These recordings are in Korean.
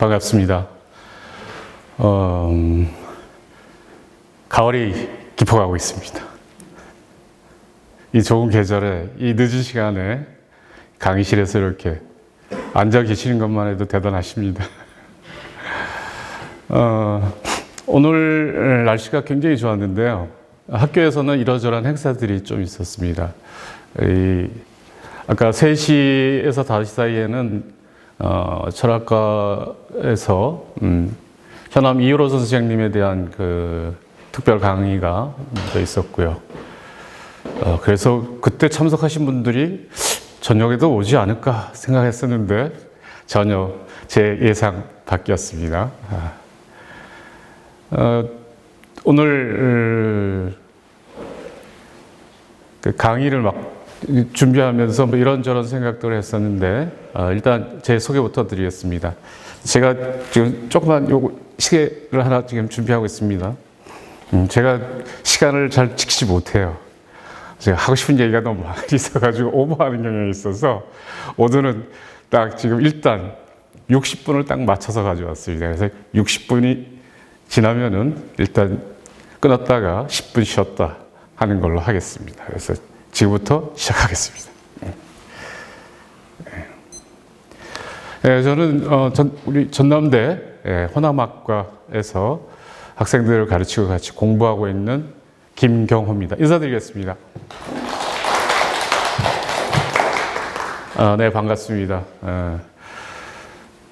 반갑습니다. 가을이 깊어가고 있습니다. 이 좋은 계절에 이 늦은 시간에 강의실에서 이렇게 앉아 계시는 것만 해도 대단하십니다. 오늘 날씨가 굉장히 좋았는데요. 학교에서는 이러저러한 행사들이 좀 있었습니다. 아까 3시에서 5시 사이에는 철학과에서 현암 이효로 선생님에 대한 그 특별 강의가 있었고요. 그래서 그때 참석하신 분들이 저녁에도 오지 않을까 생각했었는데 전혀 제 예상 밖이었습니다. 오늘 그 강의를 막 준비하면서 뭐 이런저런 생각들을 했었는데 일단 제 소개부터 드리겠습니다. 제가 지금 조그만 요거 시계를 하나 지금 준비하고 있습니다. 제가 시간을 잘 지키지 못해요. 제가 하고 싶은 얘기가 너무 많이 있어가지고 오버하는 경향이 있어서 오늘은 딱 지금 일단 60분을 딱 맞춰서 가져왔습니다. 그래서 60분이 지나면은 일단 끊었다가 10분 쉬었다 하는 걸로 하겠습니다. 그래서 지금부터 시작하겠습니다. 저는 우리 전남대 혼암학과에서 학생들을 가르치고 같이 공부하고 있는 김경호입니다. 인사드리겠습니다. 네, 반갑습니다.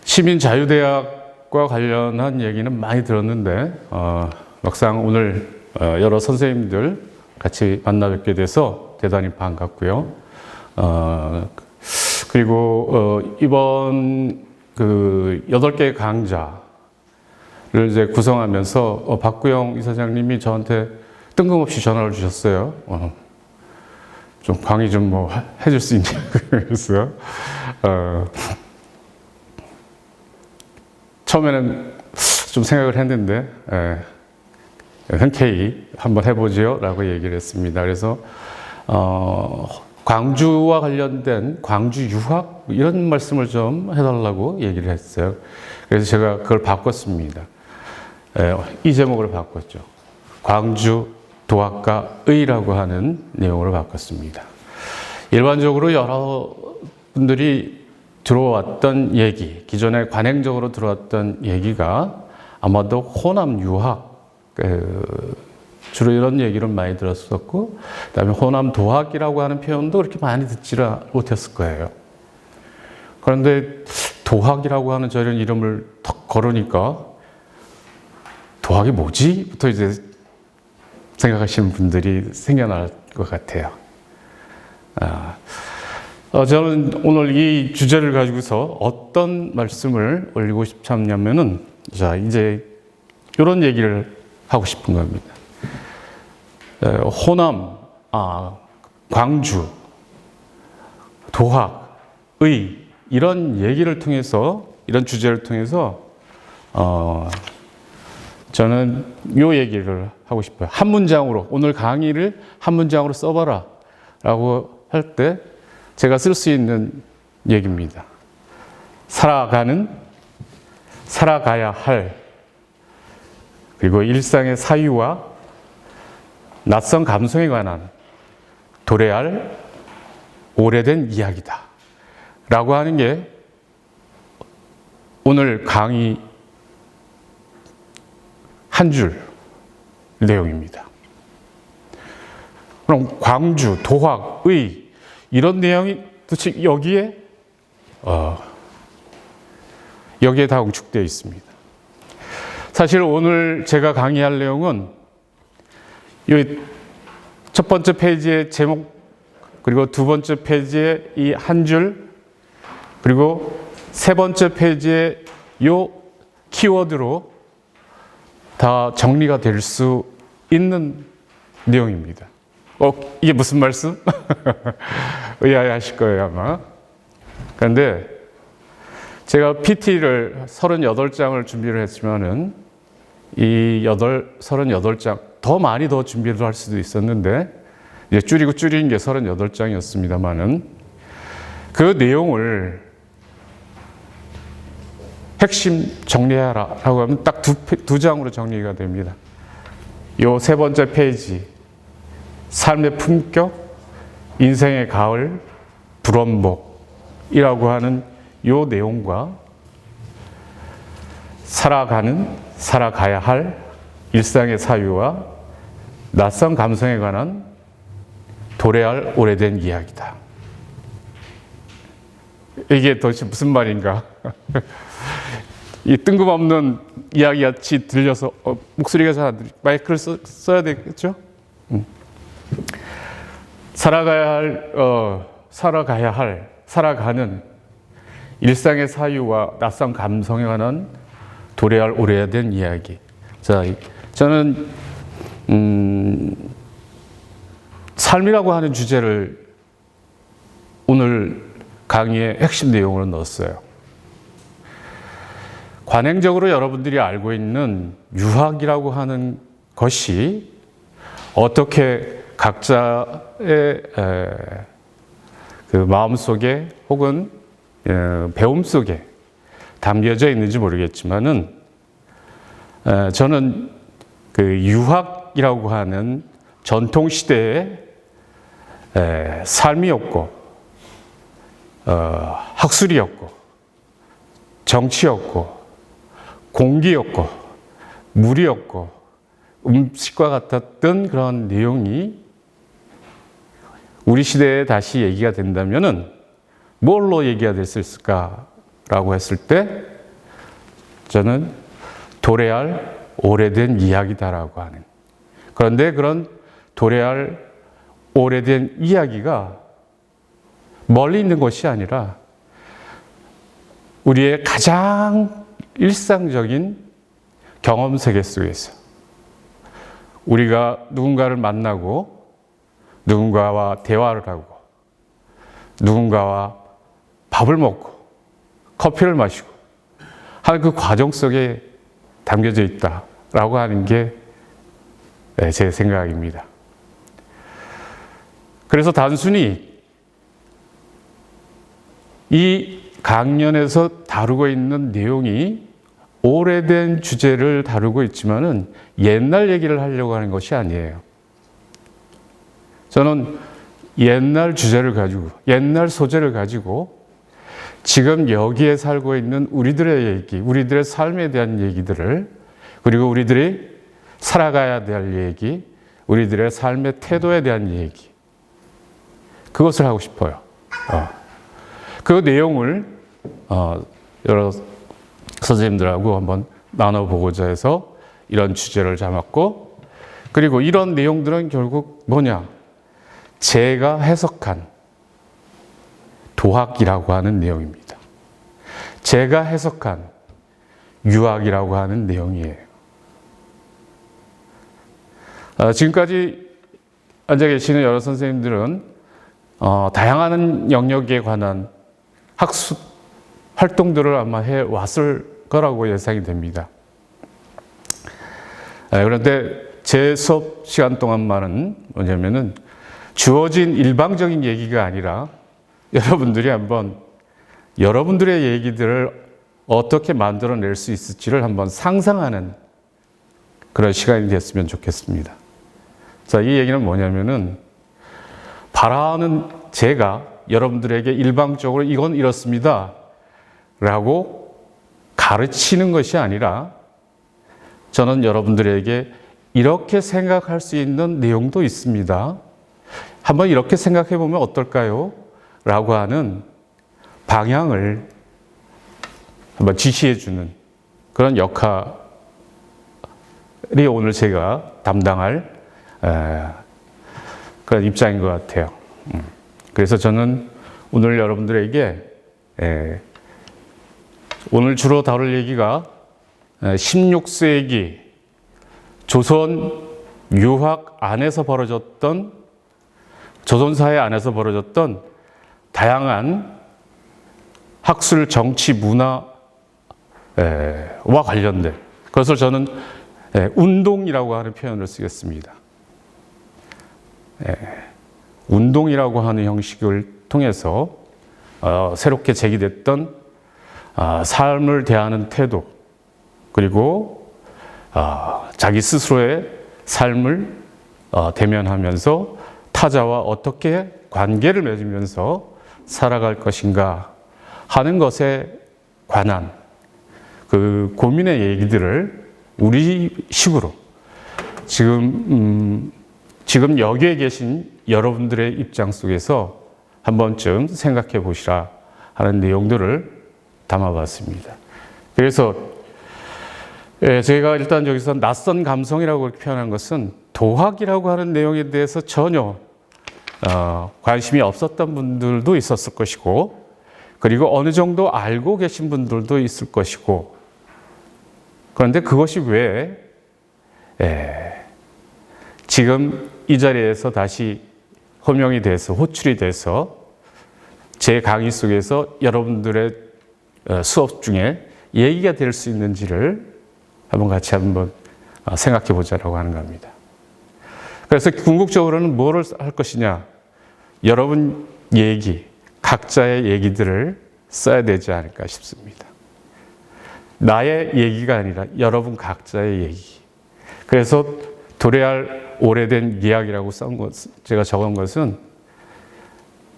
시민자유대학과 관련한 얘기는 많이 들었는데 막상 오늘 여러 선생님들 같이 만나 뵙게 돼서 대단히 반갑고요. 그리고 이번 그 8개 강좌를 이제 구성하면서 박구영 이사장님이 저한테 뜬금없이 전화를 주셨어요. 좀 강의 좀 뭐 해줄 수 있냐고. 그래서 처음에는 좀 생각을 했는데 흔쾌히 한번 해보지요 라고 얘기를 했습니다. 그래서 광주와 관련된 광주 유학 이런 말씀을 좀 해달라고 얘기를 했어요. 그래서 제가 그걸 바꿨습니다. 이 제목을 바꿨죠. 광주 도학과의라고 하는 내용으로 바꿨습니다. 일반적으로 여러분들이 들어왔던 얘기, 기존에 관행적으로 들어왔던 얘기가 아마도 호남 유학 주로 이런 얘기를 많이 들었었고, 그다음에 호남 도학이라고 하는 표현도 그렇게 많이 듣지를 못했을 거예요. 그런데 도학이라고 하는 저런 이름을 턱 걸으니까 도학이 뭐지? 부터 이제 생각하시는 분들이 생겨날 것 같아요. 저는 오늘 이 주제를 가지고서 어떤 말씀을 올리고 싶냐면은, 자, 이제 이런 얘기를 하고 싶은 겁니다. 호남, 광주, 도학, 의 이런 얘기를 통해서 이런 주제를 통해서 저는 이 얘기를 하고 싶어요. 한 문장으로 오늘 강의를 한 문장으로 써봐라 라고 할 때 제가 쓸 수 있는 얘기입니다. 살아가야 할 그리고 일상의 사유와 낯선 감성에 관한 도래할 오래된 이야기다 라고 하는 게 오늘 강의 한 줄 내용입니다. 그럼 광주, 도학, 의 이런 내용이 도대체 여기에 다 응축되어 있습니다. 사실 오늘 제가 강의할 내용은 이 첫 번째 페이지의 제목, 그리고 두 번째 페이지의 이 한 줄, 그리고 세 번째 페이지의 요 키워드로 다 정리가 될 수 있는 내용입니다. 이게 무슨 말씀? 의아해하실 거예요, 아마. 그런데 제가 PT를 38장을 준비를 했지만은 이 38장 더 많이 더 준비를 할 수도 있었는데 이제 줄인 게 38장이었습니다만은 그 내용을 핵심 정리해라라고 하면 딱 두 장으로 정리가 됩니다. 요 세 번째 페이지, 삶의 품격, 인생의 가을, 불원복이라고 하는 요 내용과 살아가야 할 일상의 사유와 낯선 감성에 관한 도래할 오래된 이야기다. 이게 도대체 무슨 말인가? 이 뜬금없는 이야기같이 들려서 목소리가 잘 안 들리. 마이크를 써야 되겠죠? 살아가는 일상의 사유와 낯선 감성에 관한 도래할 오래된 이야기. 자, 저는 삶이라고 하는 주제를 오늘 강의의 핵심 내용으로 넣었어요. 관행적으로 여러분들이 알고 있는 유학이라고 하는 것이 어떻게 각자의 그 마음속에 혹은 배움 속에 담겨져 있는지 모르겠지만은 저는 그 유학이라고 하는 전통 시대의 삶이었고 학술이었고 정치였고 공기였고 물이었고 음식과 같았던 그런 내용이 우리 시대에 다시 얘기가 된다면은 뭘로 얘기가 될 수 있을까라고 했을 때 저는 도래할 오래된 이야기다라고 하는. 그런데 그런 도래할 오래된 이야기가 멀리 있는 것이 아니라 우리의 가장 일상적인 경험 세계 속에서 우리가 누군가를 만나고 누군가와 대화를 하고 누군가와 밥을 먹고 커피를 마시고 하는 그 과정 속에 담겨져 있다라고 하는 게 제 생각입니다. 그래서 단순히 이 강연에서 다루고 있는 내용이 오래된 주제를 다루고 있지만은 옛날 얘기를 하려고 하는 것이 아니에요. 저는 옛날 주제를 가지고, 옛날 소재를 가지고 지금 여기에 살고 있는 우리들의 얘기, 우리들의 삶에 대한 얘기들을, 그리고 우리들이 살아가야 될 얘기, 우리들의 삶의 태도에 대한 얘기, 그것을 하고 싶어요. 그 내용을 여러 선생님들하고 한번 나눠보고자 해서 이런 주제를 잡았고, 그리고 이런 내용들은 결국 뭐냐? 제가 해석한 도학이라고 하는 내용입니다. 제가 해석한 유학이라고 하는 내용이에요. 지금까지 앉아 계시는 여러 선생님들은 다양한 영역에 관한 학술 활동들을 아마 해왔을 거라고 예상이 됩니다. 그런데 제 수업 시간 동안만은 뭐냐면은 주어진 일방적인 얘기가 아니라 여러분들이 한번 여러분들의 얘기들을 어떻게 만들어낼 수 있을지를 한번 상상하는 그런 시간이 됐으면 좋겠습니다. 자, 이 얘기는 뭐냐면은 바라는 제가 여러분들에게 일방적으로 이건 이렇습니다 라고 가르치는 것이 아니라 저는 여러분들에게 이렇게 생각할 수 있는 내용도 있습니다. 한번 이렇게 생각해 보면 어떨까요? 라고 하는 방향을 한번 지시해 주는 그런 역할이 오늘 제가 담당할 그런 입장인 것 같아요. 그래서 저는 오늘 여러분들에게 오늘 주로 다룰 얘기가 16세기 조선 유학 안에서 벌어졌던 조선사회 안에서 벌어졌던 다양한 학술, 정치, 문화와 관련된 그것을 저는 운동이라고 하는 표현을 쓰겠습니다. 운동이라고 하는 형식을 통해서 새롭게 제기됐던 삶을 대하는 태도, 그리고 자기 스스로의 삶을 대면하면서 타자와 어떻게 관계를 맺으면서 살아갈 것인가 하는 것에 관한 그 고민의 얘기들을 우리식으로 지금 여기에 계신 여러분들의 입장 속에서 한 번쯤 생각해 보시라 하는 내용들을 담아봤습니다. 그래서 제가 일단 여기서 낯선 감성이라고 표현한 것은 도학이라고 하는 내용에 대해서 전혀 관심이 없었던 분들도 있었을 것이고, 그리고 어느 정도 알고 계신 분들도 있을 것이고, 그런데 그것이 왜 지금 이 자리에서 다시 호명이 돼서 호출이 돼서 제 강의 속에서 여러분들의 수업 중에 얘기가 될 수 있는지를 같이 한번 생각해 보자라고 하는 겁니다. 그래서 궁극적으로는 뭐를 할 것이냐? 여러분 얘기, 각자의 얘기들을 써야 되지 않을까 싶습니다. 나의 얘기가 아니라 여러분 각자의 얘기. 그래서 도래할 오래된 이야기라고 제가 적은 것은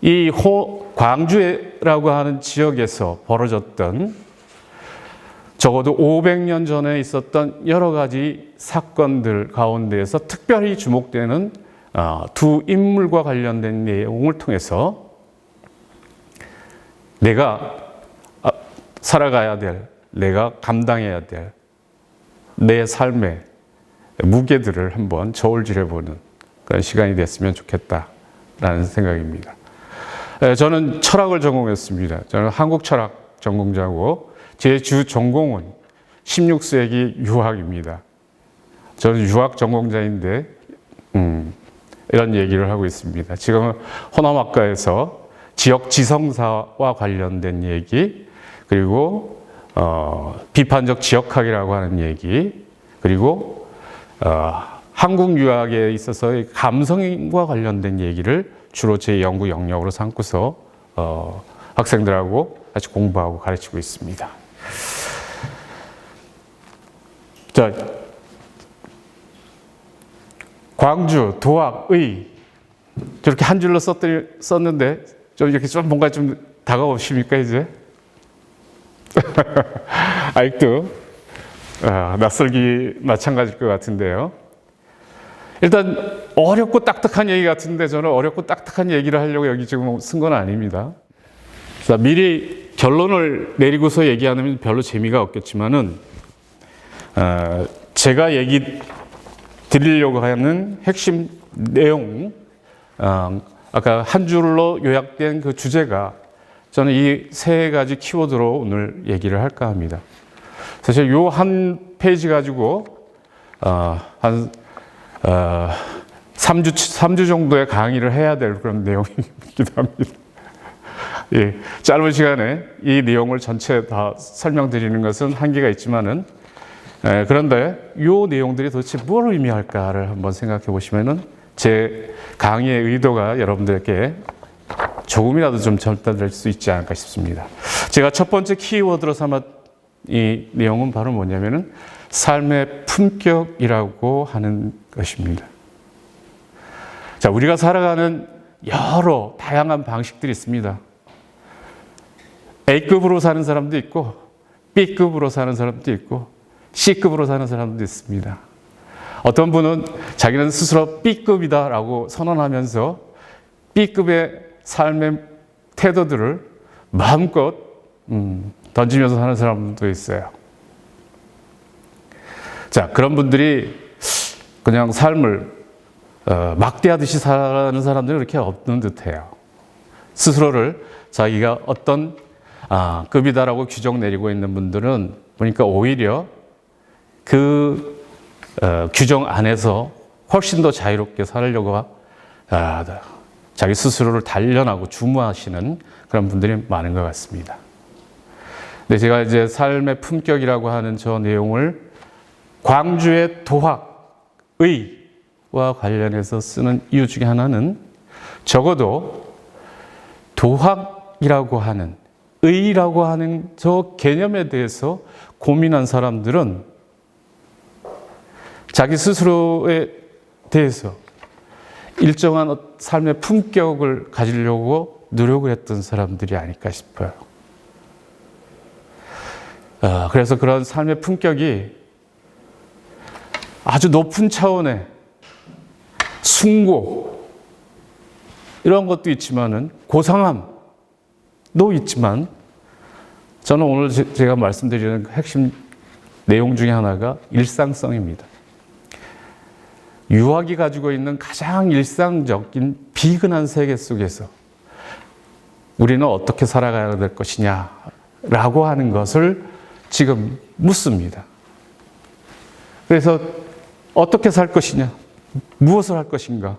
이 광주라고 하는 지역에서 벌어졌던 적어도 500년 전에 있었던 여러 가지 사건들 가운데에서 특별히 주목되는 두 인물과 관련된 내용을 통해서 내가 살아가야 될, 내가 감당해야 될 내 삶의 무게들을 한번 저울질해보는 그런 시간이 됐으면 좋겠다라는 생각입니다. 저는 철학을 전공했습니다. 저는 한국 철학 전공자고 제 주 전공은 16세기 유학입니다. 저는 유학 전공자인데 이런 얘기를 하고 있습니다. 지금은 호남학과에서 지역 지성사와 관련된 얘기, 그리고 비판적 지역학이라고 하는 얘기, 그리고 한국 유학에 있어서의 감성과 관련된 얘기를 주로 제 연구 영역으로 삼고서 학생들하고 같이 공부하고 가르치고 있습니다. 자, 광주, 도학, 의 저렇게 한 줄로 썼는데 좀 이렇게 좀 뭔가 좀 다가오십니까 이제? 아직도 낯설기 마찬가지일 것 같은데요. 일단 어렵고 딱딱한 얘기 같은데 저는 어렵고 딱딱한 얘기를 하려고 여기 지금 쓴 건 아닙니다. 자, 미리 결론을 내리고서 얘기하면 별로 재미가 없겠지만은 제가 얘기 드리려고 하는 핵심 내용, 아까 한 줄로 요약된 그 주제가 저는 이 세 가지 키워드로 오늘 얘기를 할까 합니다. 사실 요 한 페이지 가지고 한 3주 정도의 강의를 해야 될 그런 내용이기도 합니다. 예, 짧은 시간에 이 내용을 전체 다 설명드리는 것은 한계가 있지만은, 그런데 이 내용들이 도대체 뭘 의미할까를 한번 생각해 보시면은 제 강의의 의도가 여러분들께 조금이라도 좀 전달될 수 있지 않을까 싶습니다. 제가 첫 번째 키워드로 삼았 이 내용은 바로 뭐냐면은 삶의 품격이라고 하는 것입니다. 자, 우리가 살아가는 여러 다양한 방식들이 있습니다. A급으로 사는 사람도 있고, B급으로 사는 사람도 있고, C급으로 사는 사람도 있습니다. 어떤 분은 자기는 스스로 B급이다라고 선언하면서 B급의 삶의 태도들을 마음껏 던지면서 사는 사람도 있어요. 자, 그런 분들이 그냥 삶을 막대하듯이 사는 사람들이 그렇게 없는 듯해요. 스스로를 자기가 어떤 급이다라고 규정 내리고 있는 분들은 보니까 오히려 그 규정 안에서 훨씬 더 자유롭게 살려고 자기 스스로를 단련하고 주무하시는 그런 분들이 많은 것 같습니다. 근데 제가 이제 삶의 품격이라고 하는 저 내용을 광주의 도학의와 관련해서 쓰는 이유 중에 하나는 적어도 도학이라고 하는 의라고 하는 저 개념에 대해서 고민한 사람들은 자기 스스로에 대해서 일정한 삶의 품격을 가지려고 노력을 했던 사람들이 아닐까 싶어요. 그래서 그런 삶의 품격이 아주 높은 차원의 숭고 이런 것도 있지만은 고상함도 있지만 저는 오늘 제가 말씀드리는 핵심 내용 중에 하나가 일상성입니다. 유학이 가지고 있는 가장 일상적인 비근한 세계 속에서 우리는 어떻게 살아가야 될 것이냐라고 하는 것을 지금 묻습니다. 그래서 어떻게 살 것이냐, 무엇을 할 것인가,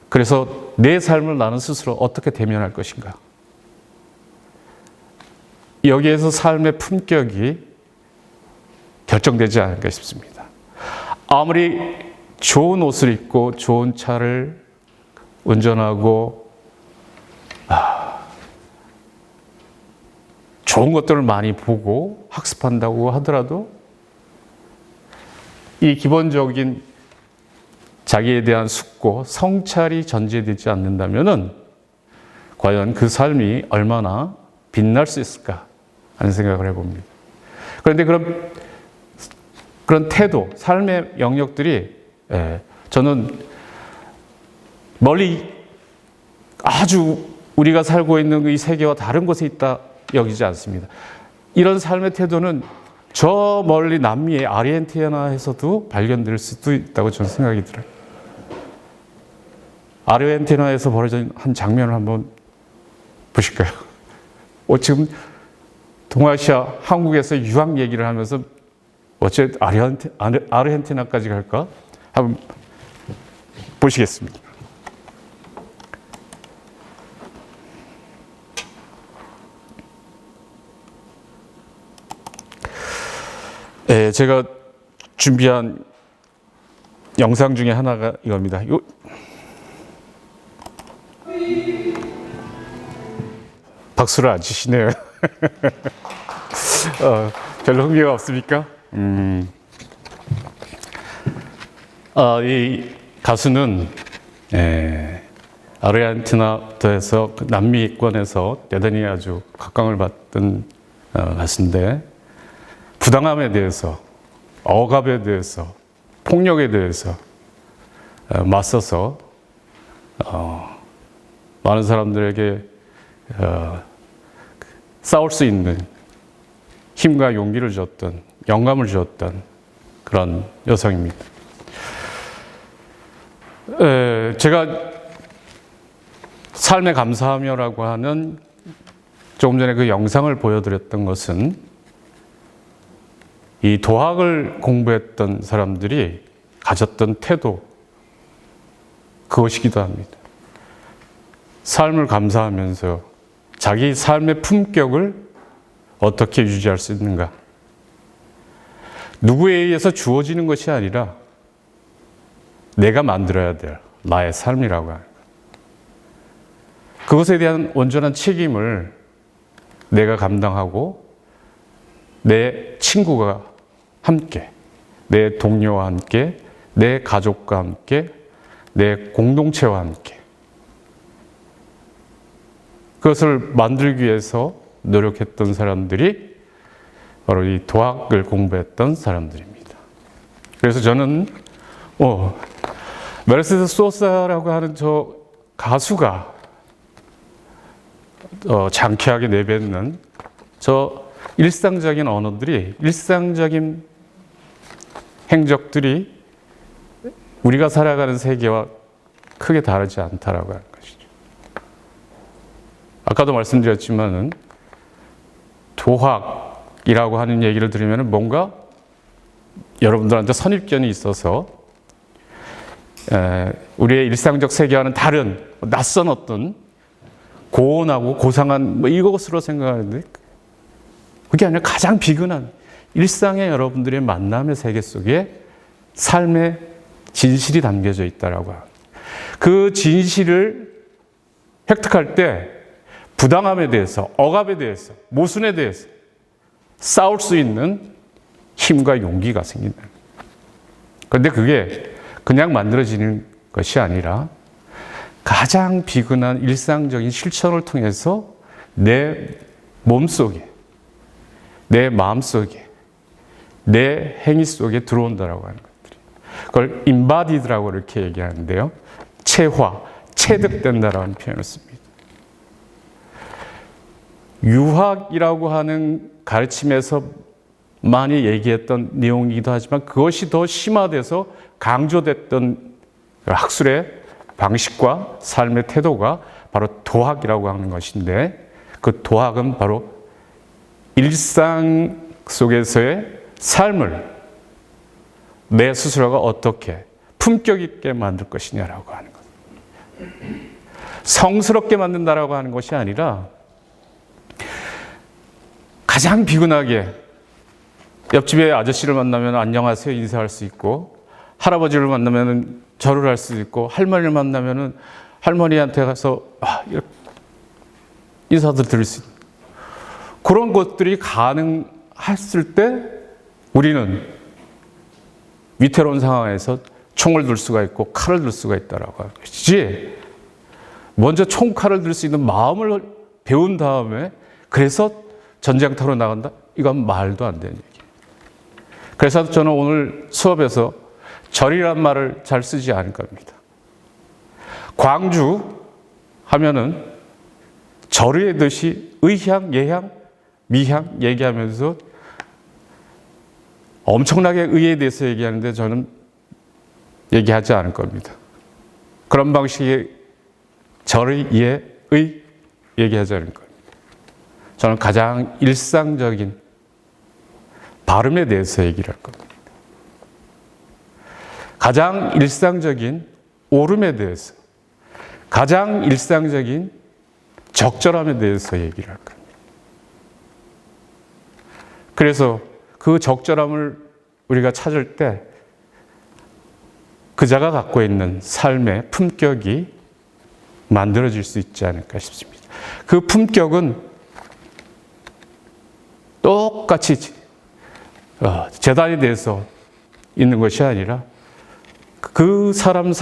그래서 내 삶을 나는 스스로 어떻게 대면할 것인가. 여기에서 삶의 품격이 결정되지 않을까 싶습니다. 아무리 좋은 옷을 입고 좋은 차를 운전하고 좋은 것들을 많이 보고 학습한다고 하더라도 이 기본적인 자기에 대한 숙고, 성찰이 전제되지 않는다면은 과연 그 삶이 얼마나 빛날 수 있을까 하는 생각을 해봅니다. 그런데 그런 태도, 삶의 영역들이 저는 멀리 아주 우리가 살고 있는 이 세계와 다른 곳에 있다 여기지 않습니다. 이런 삶의 태도는 저 멀리 남미의 아르헨티나에서도 발견될 수도 있다고 저는 생각이 들어요. 아르헨티나에서 벌어진 한 장면을 한번 보실까요? 지금 동아시아, 한국에서 유학 얘기를 하면서 어째 아르헨티나까지 갈까? 한번 보시겠습니다. 제가 준비한 영상 중에 하나가 이겁니다. 박수를 안 치시네요. 별로 흥미가 없습니까? 이 가수는 아르헨티나에서 남미권에서 대단히 아주 각광을 받던 가수인데 부당함에 대해서, 억압에 대해서, 폭력에 대해서 맞서서 많은 사람들에게 싸울 수 있는 힘과 용기를 줬던, 영감을 주었던 그런 여성입니다. 제가 삶에 감사하며라고 하는 조금 전에 그 영상을 보여드렸던 것은 이 도학을 공부했던 사람들이 가졌던 태도, 그것이기도 합니다. 삶을 감사하면서 자기 삶의 품격을 어떻게 유지할 수 있는가. 누구에 의해서 주어지는 것이 아니라 내가 만들어야 될 나의 삶이라고 하는 것. 그것에 대한 온전한 책임을 내가 감당하고 내 친구가 함께, 내 동료와 함께, 내 가족과 함께, 내 공동체와 함께 그것을 만들기 위해서 노력했던 사람들이 바로 이 도학을 공부했던 사람들입니다. 그래서 저는 메르세데스 소사라고 하는 저 가수가 장쾌하게 내뱉는 저 일상적인 언어들이, 일상적인 행적들이 우리가 살아가는 세계와 크게 다르지 않다라고 하는 것이죠. 아까도 말씀드렸지만은 도학이라고 하는 얘기를 들으면 뭔가 여러분들한테 선입견이 있어서 우리의 일상적 세계와는 다른 낯선 어떤 고온하고 고상한 이것으로 생각하는데 그게 아니라 가장 비근한 일상의 여러분들의 만남의 세계 속에 삶의 진실이 담겨져 있다라고 합니다. 그 진실을 획득할 때 부당함에 대해서, 억압에 대해서, 모순에 대해서 싸울 수 있는 힘과 용기가 생긴다. 그런데 그게 그냥 만들어지는 것이 아니라 가장 비근한 일상적인 실천을 통해서 내 몸속에, 내 마음속에, 내 행위 속에 들어온다라고 하는 것들이. 그걸 embodied라고 이렇게 얘기하는데요. 체화, 체득된다라는 표현을 씁니다. 유학이라고 하는 가르침에서 많이 얘기했던 내용이기도 하지만 그것이 더 심화돼서 강조됐던 학술의 방식과 삶의 태도가 바로 도학이라고 하는 것인데, 그 도학은 바로 일상 속에서의 삶을 내 스스로가 어떻게 품격 있게 만들 것이냐라고 하는 것. 성스럽게 만든다라고 하는 것이 아니라 가장 비근하게 옆집에 아저씨를 만나면 안녕하세요 인사할 수 있고, 할아버지를 만나면 절을 할 수 있고, 할머니를 만나면 할머니한테 가서 인사도 드릴 수 있는 그런 것들이 가능했을 때 우리는 위태로운 상황에서 총을 들 수가 있고 칼을 들 수가 있다라고 하는 것이지, 먼저 총, 칼을 들 수 있는 마음을 배운 다음에 그래서 전쟁터로 나간다? 이건 말도 안 되는 얘기예요. 그래서 저는 오늘 수업에서 절이란 말을 잘 쓰지 않을 겁니다. 광주 하면은 절의 듯이 의향, 예향, 미향 얘기하면서 엄청나게 의에 대해서 얘기하는데 저는 얘기하지 않을 겁니다. 그런 방식의 절의, 예, 의 얘기하지 않을 겁니다. 저는 가장 일상적인 발음에 대해서 얘기를 할 겁니다. 가장 일상적인 오름에 대해서, 가장 일상적인 적절함에 대해서 얘기를 할 겁니다. 그래서 그 적절함을 우리가 찾을 때 그자가 갖고 있는 삶의 품격이 만들어질 수 있지 않을까 싶습니다. 그 품격은 똑같이 재단에 대해서 있는 것이 아니라 그 사람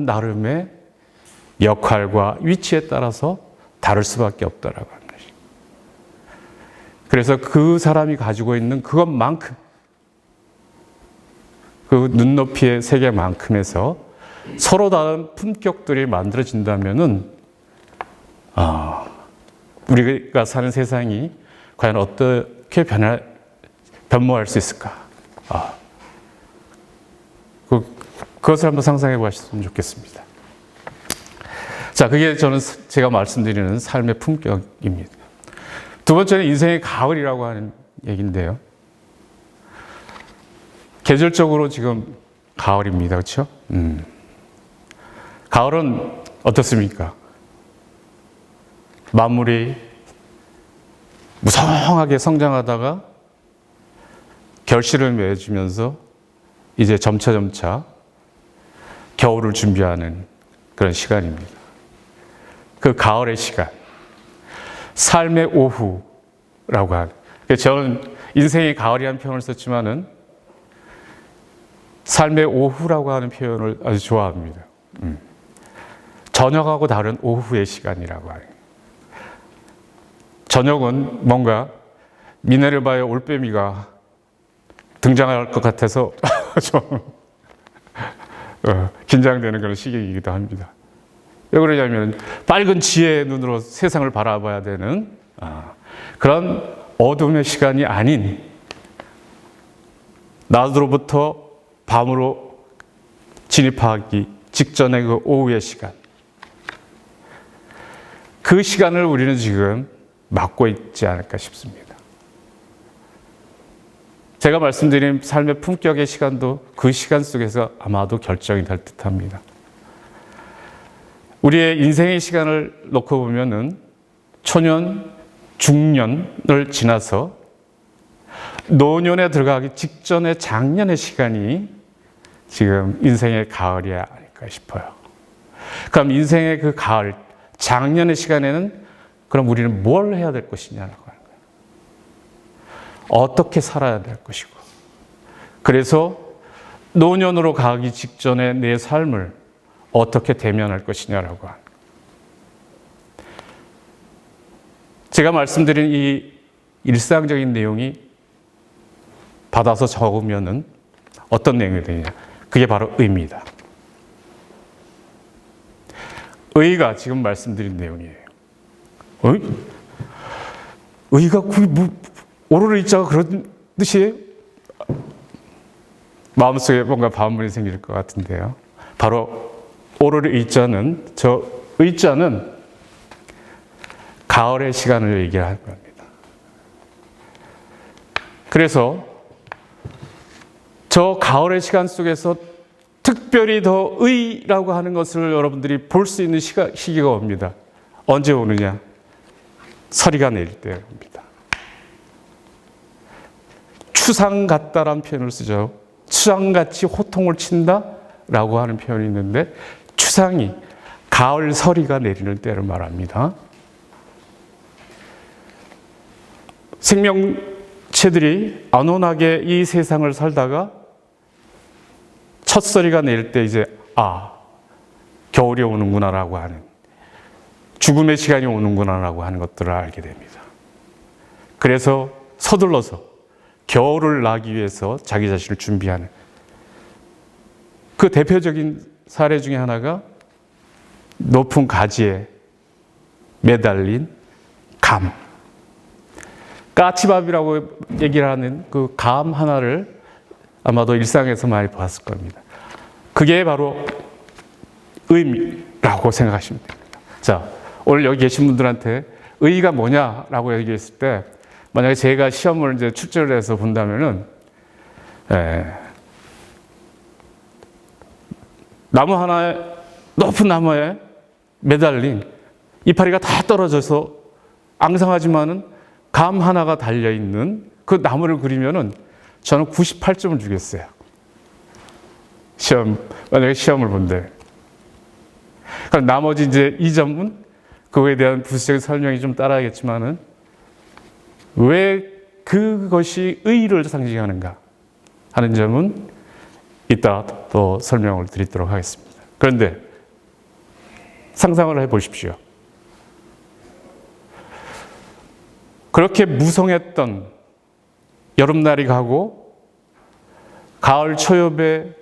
나름의 역할과 위치에 따라서 다를 수밖에 없다라고 하는 것입니다. 그래서 그 사람이 가지고 있는 그것만큼, 그 눈높이의 세계만큼에서 서로 다른 품격들이 만들어진다면은 우리가 사는 세상이 과연 어떻게 변모할 수 있을까? 그것을 한번 상상해 보셨으면 좋겠습니다. 자, 그게 저는 제가 말씀드리는 삶의 품격입니다. 두 번째는 인생의 가을이라고 하는 얘기인데요. 계절적으로 지금 가을입니다. 그렇죠? 가을은 어떻습니까? 만물이 무성하게 성장하다가 결실을 맺으면서 이제 점차 겨울을 준비하는 그런 시간입니다. 그 가을의 시간, 삶의 오후라고 하는, 저는 인생의 가을이라는 표현을 썼지만은 삶의 오후라고 하는 표현을 아주 좋아합니다. 저녁하고 다른 오후의 시간이라고 하는. 저녁은 뭔가 미네르바의 올빼미가 등장할 것 같아서 좀 긴장되는 그런 시기이기도 합니다. 왜 그러냐면 밝은 지혜의 눈으로 세상을 바라봐야 되는 그런 어둠의 시간이 아닌 낮으로부터 밤으로 진입하기 직전의 그 오후의 시간, 그 시간을 우리는 지금 맞고 있지 않을까 싶습니다. 제가 말씀드린 삶의 품격의 시간도 그 시간 속에서 아마도 결정이 될 듯합니다. 우리의 인생의 시간을 놓고 보면은 초년, 중년을 지나서 노년에 들어가기 직전의 장년의 시간이 지금 인생의 가을이 아닐까 싶어요. 그럼 인생의 그 가을, 장년의 시간에는 그럼 우리는 뭘 해야 될 것이냐라고 하는 거예요. 어떻게 살아야 될 것이고. 그래서 노년으로 가기 직전에 내 삶을 어떻게 대면할 것이냐라고 하는 거예요. 제가 말씀드린 이 일상적인 내용이 받아서 적으면은 어떤 내용이 되느냐. 그게 바로 의입니다. 의가 지금 말씀드린 내용이에요. 의가 오를 의자가 그런 뜻이에요? 마음속에 뭔가 반문이 생길 것 같은데요. 바로 오를 의자는, 저 의자는 가을의 시간을 얘기하는 겁니다. 그래서 저 가을의 시간 속에서 특별히 더 의라고 하는 것을 여러분들이 볼 수 있는 시기가 옵니다. 언제 오느냐? 서리가 내릴 때입니다. 추상 같다라는 표현을 쓰죠. 추상같이 호통을 친다라고 하는 표현이 있는데 추상이 가을 서리가 내리는 때를 말합니다. 생명체들이 안온하게 이 세상을 살다가 첫 서리가 내릴 때 이제 겨울이 오는구나라고 하는, 죽음의 시간이 오는구나라고 하는 것들을 알게 됩니다. 그래서 서둘러서 겨울을 나기 위해서 자기 자신을 준비하는 그 대표적인 사례 중에 하나가 높은 가지에 매달린 감, 까치밥이라고 얘기를 하는 그 감 하나를 아마도 일상에서 많이 봤을 겁니다. 그게 바로 의미라고 생각하시면 됩니다. 자, 오늘 여기 계신 분들한테 의의가 뭐냐라고 얘기했을 때, 만약에 제가 시험을 이제 출제를 해서 본다면은, 나무 하나에, 높은 나무에 매달린 이파리가 다 떨어져서 앙상하지만은 감 하나가 달려있는 그 나무를 그리면은 저는 98점을 주겠어요. 만약에 시험을 본대. 그럼 나머지 이제 2점은 그거에 대한 부수적인 설명이 좀 따라야겠지만은 왜 그것이 의의를 상징하는가 하는 점은 이따 또 설명을 드리도록 하겠습니다. 그런데 상상을 해 보십시오. 그렇게 무성했던 여름날이 가고 가을 초엽에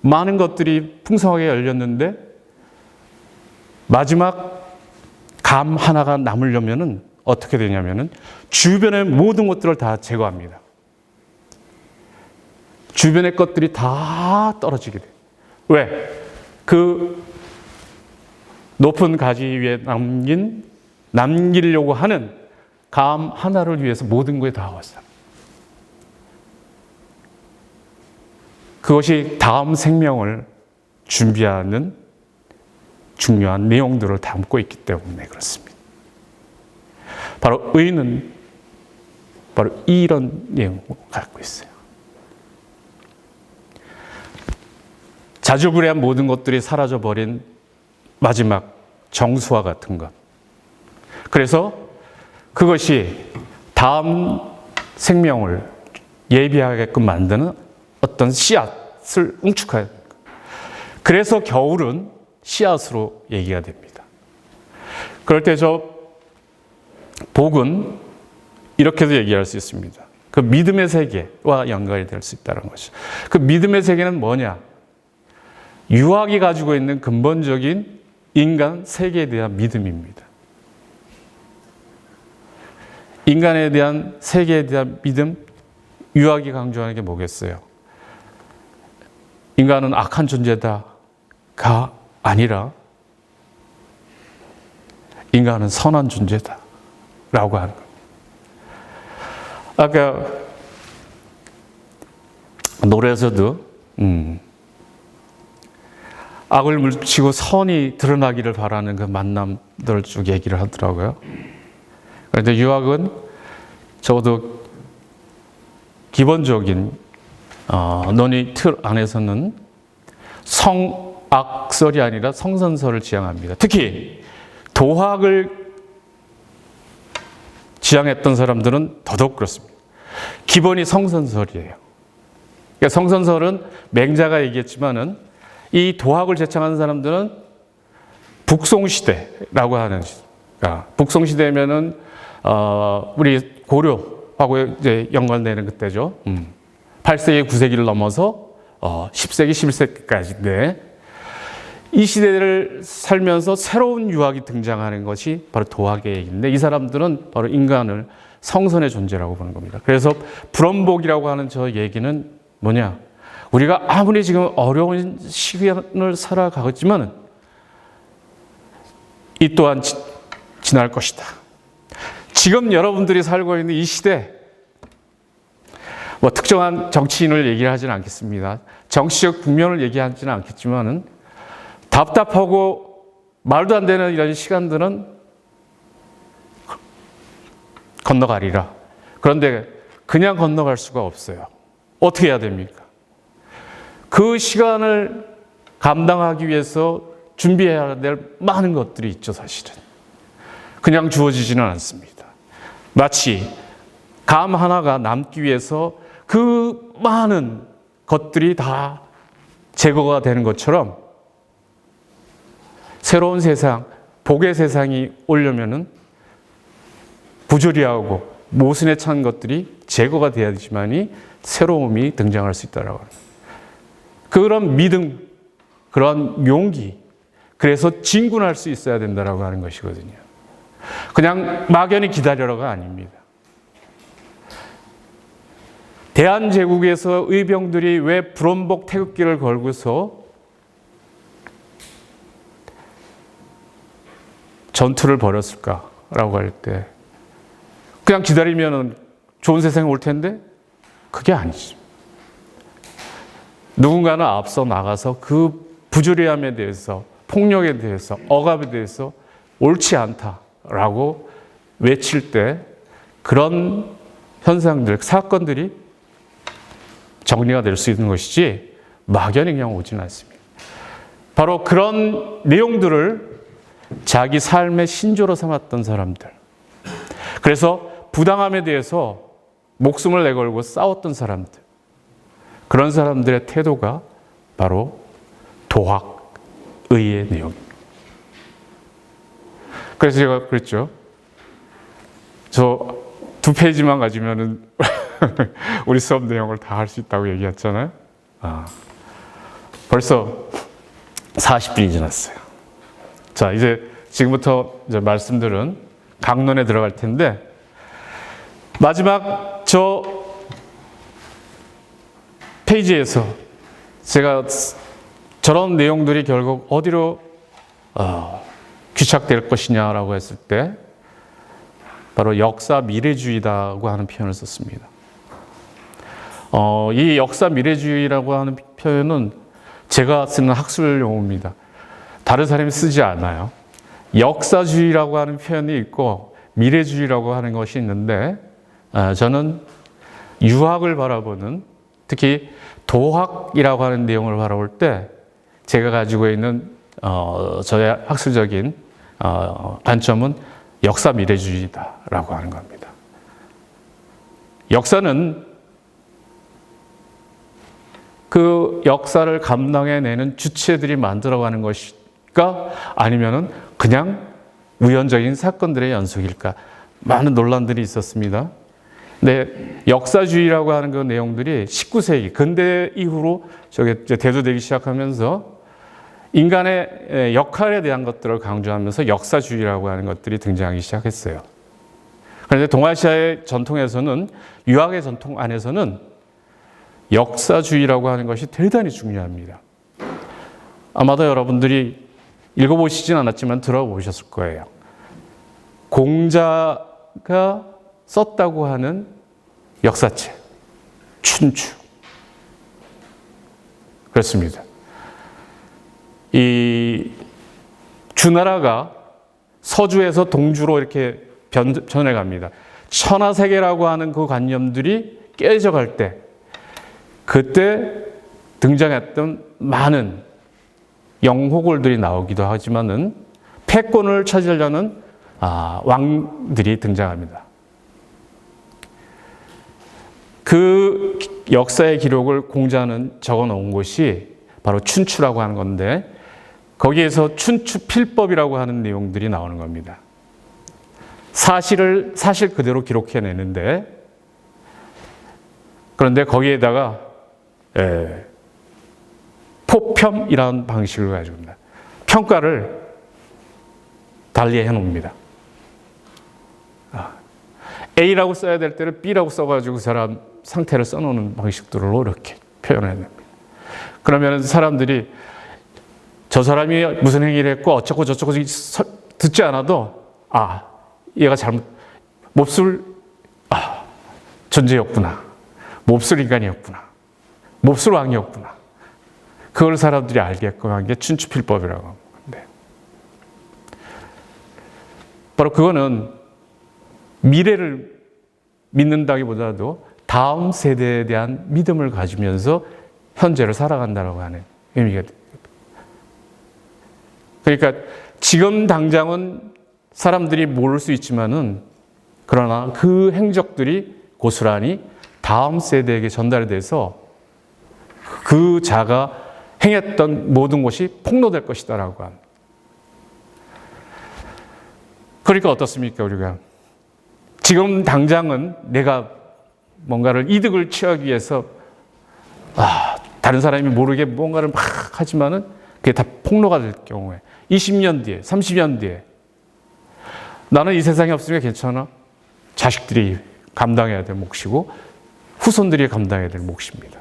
많은 것들이 풍성하게 열렸는데 마지막 감 하나가 남으려면은 어떻게 되냐면은 주변의 모든 것들을 다 제거합니다. 주변의 것들이 다 떨어지게 돼요. 왜? 그 높은 가지 위에 남기려고 하는 감 하나를 위해서 모든 것이 다 왔어요. 그것이 다음 생명을 준비하는 중요한 내용들을 담고 있기 때문에 그렇습니다. 바로 의는 바로 이런 내용을 갖고 있어요. 자주불의한 모든 것들이 사라져버린 마지막 정수와 같은 것. 그래서 그것이 다음 생명을 예비하게끔 만드는 어떤 씨앗을 응축해야 됩니다. 그래서 겨울은 씨앗으로 얘기가 됩니다. 그럴 때 저 복은 이렇게도 얘기할 수 있습니다. 그 믿음의 세계와 연관이 될 수 있다는 것이죠. 그 믿음의 세계는 뭐냐? 유학이 가지고 있는 근본적인 인간 세계에 대한 믿음입니다. 인간에 대한 세계에 대한 믿음, 유학이 강조하는 게 뭐겠어요? 인간은 악한 존재다가 아니라 인간은 선한 존재다라고 하는 겁니다. 아까 노래에서도 악을 물리치고 선이 드러나기를 바라는 그 만남들 쭉 얘기를 하더라고요. 그런데 유학은 적어도 기본적인 논의 틀 안에서는 성악설이 아니라 성선설을 지향합니다. 특히 도학을 지향했던 사람들은 더더욱 그렇습니다. 기본이 성선설이에요. 그러니까 성선설은 맹자가 얘기했지만은 이 도학을 제창하는 사람들은 북송시대라고 하는, 그러니까 북송시대면은 우리 고려하고 이제 연관되는 그때죠. 8세기, 9세기를 넘어서 10세기, 11세기까지인데 이 시대를 살면서 새로운 유학이 등장하는 것이 바로 도학의 얘기인데 이 사람들은 바로 인간을 성선의 존재라고 보는 겁니다. 그래서 불원복이라고 하는 저 얘기는 뭐냐? 우리가 아무리 지금 어려운 시간을 살아가겠지만은 이 또한 지날 것이다. 지금 여러분들이 살고 있는 이 시대, 뭐 특정한 정치인을 얘기하지는 않겠습니다. 정치적 국면을 얘기하지는 않겠지만은 답답하고 말도 안 되는 이런 시간들은 건너가리라. 그런데 그냥 건너갈 수가 없어요. 어떻게 해야 됩니까? 그 시간을 감당하기 위해서 준비해야 될 많은 것들이 있죠, 사실은. 그냥 주어지지는 않습니다. 마치 감 하나가 남기 위해서 그 많은 것들이 다 제거가 되는 것처럼 새로운 세상, 복의 세상이 오려면은 부조리하고 모순에 찬 것들이 제거가 돼야지만이 새로움이 등장할 수 있다라고 합니다. 그런 믿음, 그런 용기, 그래서 진군할 수 있어야 된다라고 하는 것이거든요. 그냥 막연히 기다려라가 아닙니다. 대한제국에서 의병들이 왜 불원복 태극기를 걸고서 전투를 벌였을까라고 할 때 그냥 기다리면 좋은 세상이 올 텐데 그게 아니죠. 누군가는 앞서 나가서 그 부조리함에 대해서, 폭력에 대해서, 억압에 대해서 옳지 않다라고 외칠 때 그런 현상들, 사건들이 정리가 될 수 있는 것이지 막연히 그냥 오지는 않습니다. 바로 그런 내용들을 자기 삶의 신조로 삼았던 사람들, 그래서 부당함에 대해서 목숨을 내걸고 싸웠던 사람들, 그런 사람들의 태도가 바로 도학의의 내용입니다. 그래서 제가 그랬죠. 저 2페이지만 가지면은 우리 수업 내용을 다 할 수 있다고 얘기했잖아요. 벌써 40분이 지났어요. 자, 이제 지금부터 이제 말씀들은 강론에 들어갈 텐데, 마지막 저 페이지에서 제가 저런 내용들이 결국 어디로 귀착될 것이냐라고 했을 때 바로 역사 미래주의라고 하는 표현을 썼습니다. 이 역사 미래주의라고 하는 표현은 제가 쓰는 학술 용어입니다. 다른 사람이 쓰지 않아요. 역사주의라고 하는 표현이 있고 미래주의라고 하는 것이 있는데 저는 유학을 바라보는, 특히 도학이라고 하는 내용을 바라볼 때 제가 가지고 있는 저의 학술적인 관점은 역사 미래주의다라고 하는 겁니다. 역사는 그 역사를 감당해내는 주체들이 만들어가는 것일까? 아니면은 그냥 우연적인 사건들의 연속일까? 많은 논란들이 있었습니다. 근데 역사주의라고 하는 그 내용들이 19세기, 근대 이후로 저게 대두되기 시작하면서 인간의 역할에 대한 것들을 강조하면서 역사주의라고 하는 것들이 등장하기 시작했어요. 그런데 동아시아의 전통에서는, 유학의 전통 안에서는 역사주의라고 하는 것이 대단히 중요합니다. 아마도 여러분들이 읽어보시진 않았지만 들어보셨을 거예요. 공자가 썼다고 하는 역사책, 춘추. 그렇습니다. 이 주나라가 서주에서 동주로 이렇게 변해갑니다. 천하세계라고 하는 그 관념들이 깨져갈 때, 그때 등장했던 많은 영호골들이 나오기도 하지만은 패권을 차지하려는 왕들이 등장합니다. 그 역사의 기록을 공자는 적어 놓은 곳이 바로 춘추라고 하는 건데 거기에서 춘추 필법이라고 하는 내용들이 나오는 겁니다. 사실 그대로 기록해내는데 그런데 거기에다가 포평이라는 방식을 가지고 있습니다. 평가를 달리 해놓습니다. A라고 써야 될 때를 B라고 써가지고 그 사람 상태를 써놓는 방식들로 이렇게 표현해냅니다. 그러면 사람들이 저 사람이 무슨 행위를 했고 어쩌고 저쩌고 듣지 않아도 얘가 몹쓸 존재였구나. 몹쓸 인간이었구나. 몹쓸 왕이었구나. 그걸 사람들이 알게끔 한 게 춘추필법이라고 합니다. 바로 그거는 미래를 믿는다기보다도 다음 세대에 대한 믿음을 가지면서 현재를 살아간다고 하는 의미가 됩니다. 그러니까 지금 당장은 사람들이 모를 수 있지만은 그러나 그 행적들이 고스란히 다음 세대에게 전달이 돼서 그 자가 행했던 모든 것이 폭로될 것이다라고 합니다. 그러니까 어떻습니까, 우리가? 지금 당장은 내가 뭔가를 이득을 취하기 위해서 다른 사람이 모르게 뭔가를 막 하지만은 그게 다 폭로가 될 경우에 20년 뒤에, 30년 뒤에 나는 이 세상에 없으니까 괜찮아. 자식들이 감당해야 될 몫이고 후손들이 감당해야 될 몫입니다.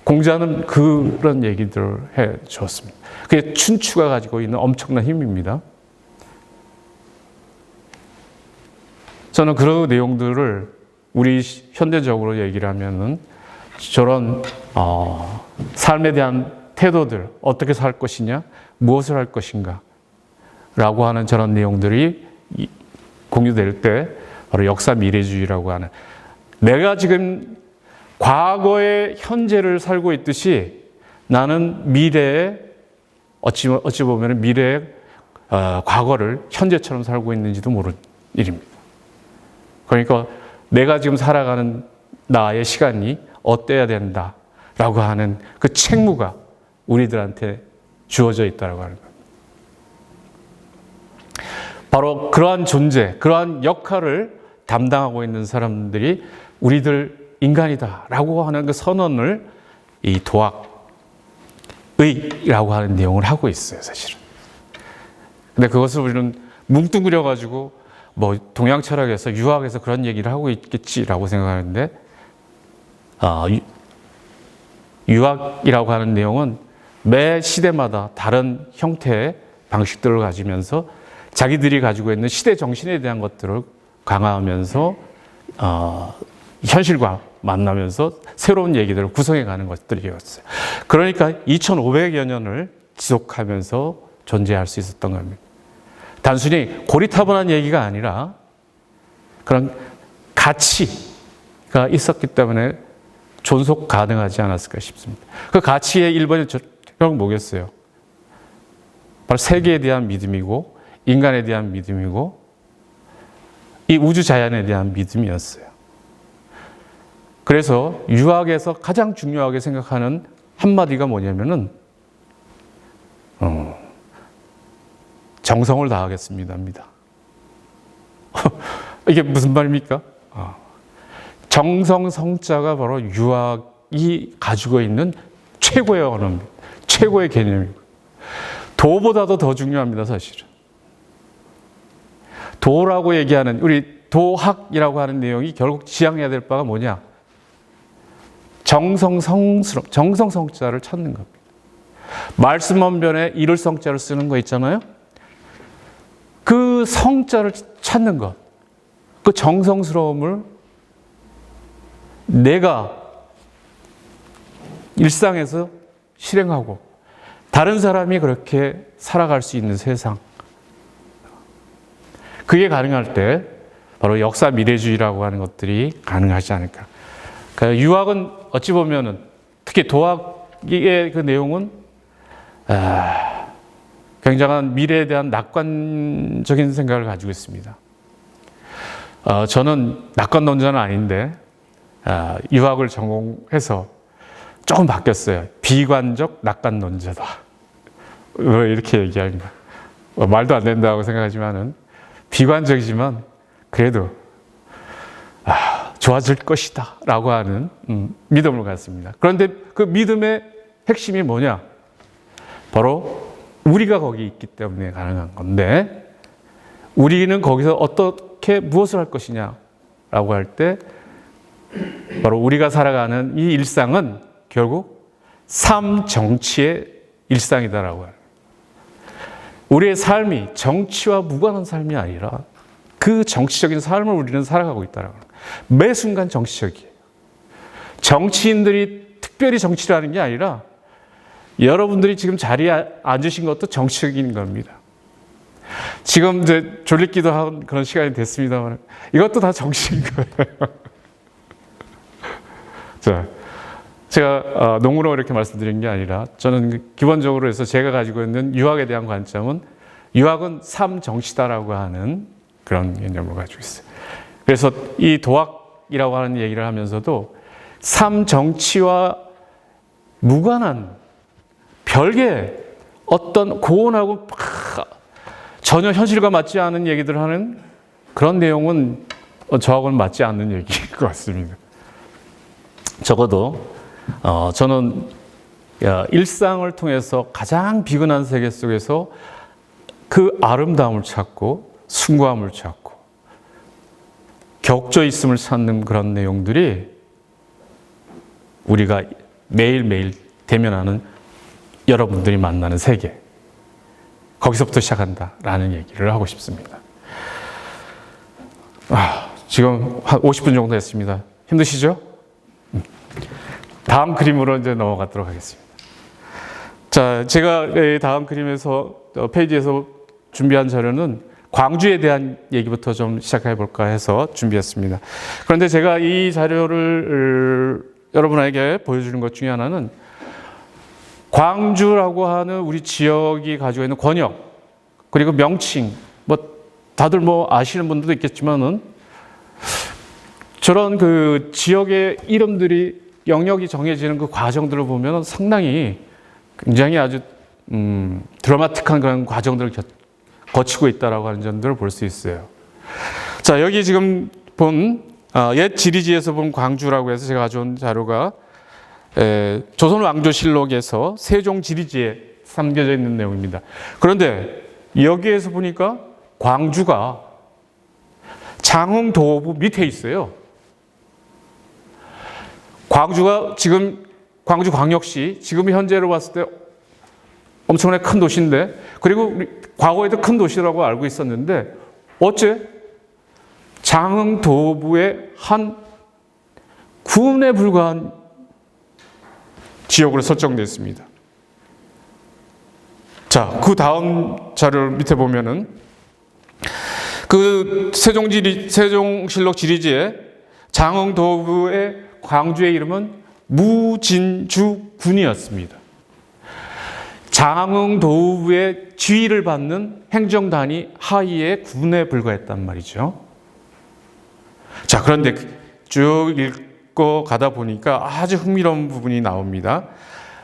공자는 그런 얘기들을 해 주었습니다. 그게 춘추가 가지고 있는 엄청난 힘입니다. 저는 그런 내용들을 우리 현대적으로 얘기를 하면은 저런 삶에 대한 태도들, 어떻게 살 것이냐, 무엇을 할 것인가 라고 하는 저런 내용들이 공유될 때 바로 역사 미래주의라고 하는, 내가 지금 과거의 현재를 살고 있듯이 나는 미래에 어찌 보면 미래의 과거를 현재처럼 살고 있는지도 모르는 일입니다. 그러니까 내가 지금 살아가는 나의 시간이 어때야 된다라고 하는 그 책무가 우리들한테 주어져 있다고 하는 겁니다. 바로 그러한 존재, 그러한 역할을 담당하고 있는 사람들이 우리들 인간이다라고 하는 그 선언을 이 도학의라고 하는 내용을 하고 있어요, 사실은. 근데 그것을 우리는 뭉뚱그려가지고 뭐 동양 철학에서 유학에서 그런 얘기를 하고 있겠지라고 생각하는데 유학이라고 하는 내용은 매 시대마다 다른 형태의 방식들을 가지면서 자기들이 가지고 있는 시대 정신에 대한 것들을 강화하면서 현실과 만나면서 새로운 얘기들을 구성해가는 것들이었어요. 그러니까 2500여 년을 지속하면서 존재할 수 있었던 겁니다. 단순히 고리타분한 얘기가 아니라 그런 가치가 있었기 때문에 존속 가능하지 않았을까 싶습니다. 그 가치의 1번이 결국 뭐겠어요? 바로 세계에 대한 믿음이고 인간에 대한 믿음이고 이 우주 자연에 대한 믿음이었어요. 그래서 유학에서 가장 중요하게 생각하는 한마디가 뭐냐면은 정성을 다하겠습니다입니다. 이게 무슨 말입니까? 정성 성자가 바로 유학이 가지고 있는 최고의 언어입니다. 최고의 개념이고 도보다도 더 중요합니다, 사실은. 도라고 얘기하는 우리 도학이라고 하는 내용이 결국 지향해야 될 바가 뭐냐? 정성성자를 찾는 겁니다. 말씀 언변에 이를 성자를 쓰는 거 있잖아요. 그 성자를 찾는 것, 그 정성스러움을 내가 일상에서 실행하고 다른 사람이 그렇게 살아갈 수 있는 세상, 그게 가능할 때 바로 역사 미래주의라고 하는 것들이 가능하지 않을까. 그러니까 유학은 어찌 보면은 특히 도학의 그 내용은 굉장한 미래에 대한 낙관적인 생각을 가지고 있습니다. 저는 낙관론자는 아닌데 유학을 전공해서 조금 바뀌었어요. 비관적 낙관론자다. 이렇게 얘기합니다. 말도 안 된다고 생각하지만은 비관적이지만 그래도 좋아질 것이다 라고 하는 믿음을 갖습니다. 그런데 그 믿음의 핵심이 뭐냐? 바로 우리가 거기 있기 때문에 가능한 건데, 우리는 거기서 어떻게 무엇을 할 것이냐 라고 할 때 바로 우리가 살아가는 이 일상은 결국 삶 정치의 일상이다라고 해요. 우리의 삶이 정치와 무관한 삶이 아니라 그 정치적인 삶을 우리는 살아가고 있다라고 해요. 매 순간 정치적이에요. 정치인들이 특별히 정치를 하는 게 아니라 여러분들이 지금 자리에 앉으신 것도 정치적인 겁니다. 지금 이제 졸리기도 한 그런 시간이 됐습니다만 이것도 다 정치인 거예요. 자, 제가 농으로 이렇게 말씀드린 게 아니라 저는 기본적으로 해서 제가 가지고 있는 유학에 대한 관점은 유학은 삶 정치다라고 하는 그런 개념을 가지고 있어요. 그래서 이 도학이라고 하는 얘기를 하면서도 삶 정치와 무관한 별개 어떤 고온하고 전혀 현실과 맞지 않은 얘기들을 하는 그런 내용은 저하고는 맞지 않는 얘기일 것 같습니다. 적어도 저는 일상을 통해서 가장 비근한 세계 속에서 그 아름다움을 찾고 숭고함을 찾고 격조 있음을 찾는 그런 내용들이 우리가 매일매일 대면하는 여러분들이 만나는 세계, 거기서부터 시작한다라는 얘기를 하고 싶습니다. 지금 한 50분 정도 했습니다. 힘드시죠? 다음 그림으로 이제 넘어가도록 하겠습니다. 자, 제가 다음 그림에서 페이지에서 준비한 자료는 광주에 대한 얘기부터 좀 시작해 볼까 해서 준비했습니다. 그런데 제가 이 자료를 여러분에게 보여주는 것 중에 하나는 광주라고 하는 우리 지역이 가지고 있는 권역 그리고 명칭, 다들 아시는 분들도 있겠지만은 저런 그 지역의 이름들이 영역이 정해지는 그 과정들을 보면 상당히 굉장히 아주 드라마틱한 그런 과정들을 거치고 있다라고 하는 점들을 볼 수 있어요. 자, 여기 지금 본 옛 지리지에서 본 광주라고 해서 제가 가져온 자료가 조선왕조실록에서 세종지리지에 담겨져 있는 내용입니다. 그런데 여기에서 보니까 광주가 장흥도부 밑에 있어요. 광주가 지금 광주광역시 지금 현재로 봤을 때 엄청나게 큰 도시인데, 그리고 과거에도 큰 도시라고 알고 있었는데 어째 장흥도부의 한 군에 불과한 지역으로 설정되어 있습니다. 자, 그 다음 자료를 밑에 보면은 그 세종실록 지리지에 장흥도부의 광주의 이름은 무진주군이었습니다. 장흥도부의 지휘를 받는 행정단위 하위의 군에 불과했단 말이죠. 자, 그런데 쭉 읽고 가다 보니까 아주 흥미로운 부분이 나옵니다.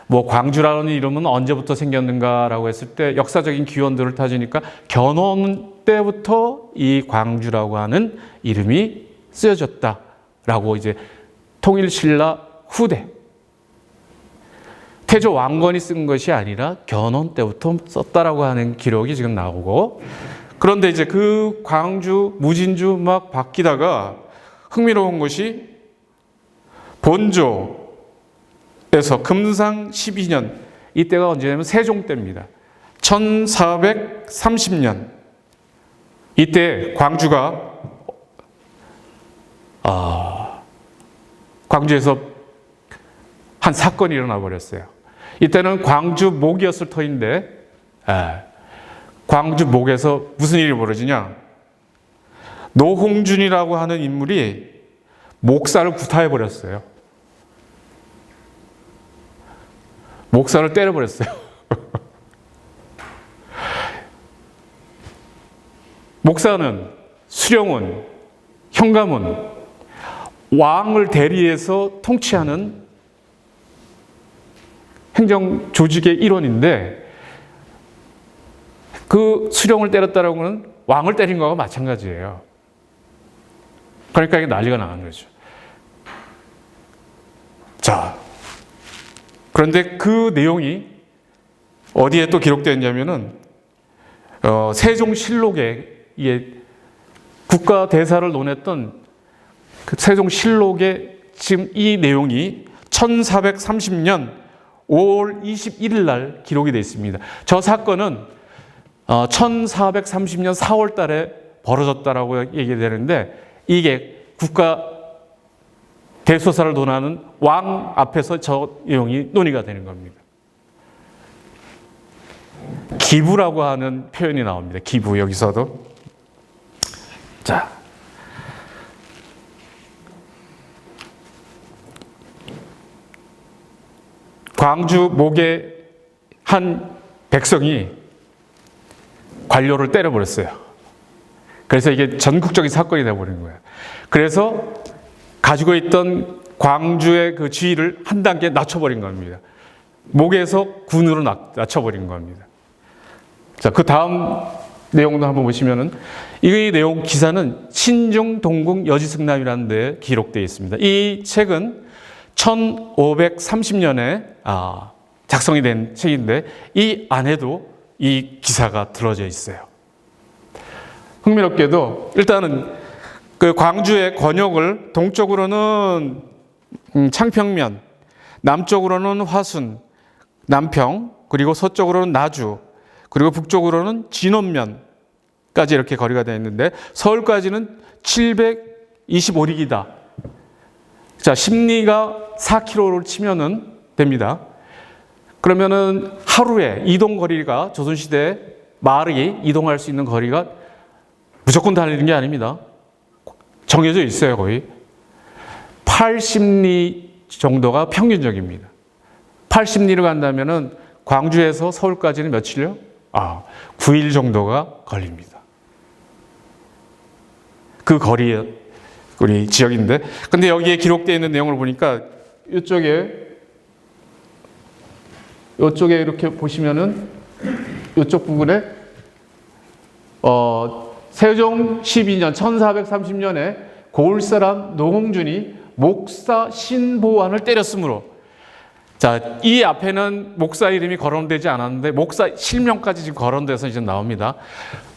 광주라는 이름은 언제부터 생겼는가라고 했을 때 역사적인 기원들을 따지니까 견원 때부터 이 광주라고 하는 이름이 쓰여졌다라고 이제 통일신라 후대 태조 왕건이 쓴 것이 아니라 견원 때부터 썼다라고 하는 기록이 지금 나오고, 그런데 이제 그 광주, 무진주 막 바뀌다가 흥미로운 것이 본조에서 금상 12년, 이때가 언제냐면 세종 때입니다. 1430년 이때 광주에서 한 사건이 일어나 버렸어요. 이때는 광주 목이었을 터인데 광주 목에서 무슨 일이 벌어지냐? 노홍준이라고 하는 인물이 목사를 구타해 버렸어요. 목사를 때려 버렸어요. 목사는, 수령은, 현감은 왕을 대리해서 통치하는 행정 조직의 일원인데 그 수령을 때렸다라는 것은 왕을 때린 거와 마찬가지예요. 그러니까 이게 난리가 나는 거죠. 자, 그런데 그 내용이 어디에 또 기록되어 있냐면은 세종실록에 국가 대사를 논했던 그 세종실록에 지금 이 내용이 1430년 5월 21일 날 기록이 되어 있습니다. 저 사건은 1430년 4월 달에 벌어졌다라고 얘기되는데 이게 국가 대소사를 논하는 왕 앞에서 저 내용이 논의가 되는 겁니다. 기부라고 하는 표현이 나옵니다. 기부 여기서도. 자, 광주 목의 한 백성이 관료를 때려버렸어요. 그래서 이게 전국적인 사건이 되어버린 거예요. 그래서 가지고 있던 광주의 그 지위를 한 단계 낮춰버린 겁니다. 목에서 군으로 낮춰버린 겁니다. 자, 그 다음 내용도 한번 보시면은 이 내용 기사는 신중 동궁 여지승남이라는 데에 기록되어 있습니다. 이 책은 1530년에 작성이 된 책인데 이 안에도 이 기사가 들어져 있어요. 흥미롭게도 일단은 그 광주의 권역을 동쪽으로는 창평면, 남쪽으로는 화순, 남평, 그리고 서쪽으로는 나주, 그리고 북쪽으로는 진원면까지 이렇게 거리가 되어 있는데 서울까지는 725리기다. 자, 심리가 4km를 치면은 됩니다. 그러면은 하루에 이동 거리가 조선시대 말이 이동할 수 있는 거리가 무조건 달리는 게 아닙니다. 정해져 있어요, 거의. 80리 정도가 평균적입니다. 80리를 간다면은 광주에서 서울까지는 며칠요? 9일 정도가 걸립니다. 그 거리에 우리 지역인데, 근데 여기에 기록되어 있는 내용을 보니까 이쪽에 이렇게 보시면은 이쪽 부분에 세종 12년 1430년에 고을사람 노홍준이 목사 신보안을 때렸으므로, 자, 이 앞에는 목사 이름이 거론되지 않았는데 목사 실명까지 지금 거론돼서 이제 나옵니다.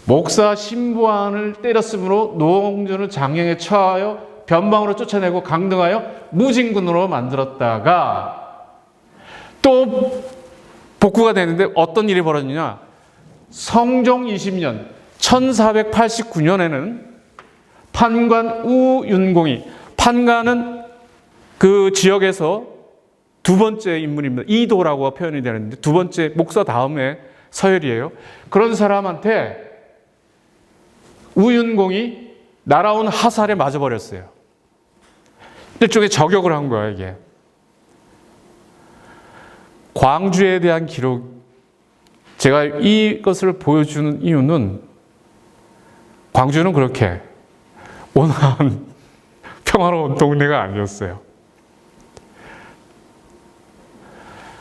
목사 신보안을 때렸으므로 노홍준을 장형에 처하여 변방으로 쫓아내고 강등하여 무진군으로 만들었다가 또 복구가 되는데 어떤 일이 벌어지냐? 성종 20년 1489년에는 판관 우윤공이, 판관은 그 지역에서 두 번째 인물입니다. 이도라고 표현이 되는데 두 번째 목사 다음에 서열이에요. 그런 사람한테 우윤공이 날아온 화살에 맞아버렸어요. 일종의 저격을 한 거야, 이게. 광주에 대한 기록, 제가 이것을 보여주는 이유는 광주는 그렇게 온화한 평화로운 동네가 아니었어요.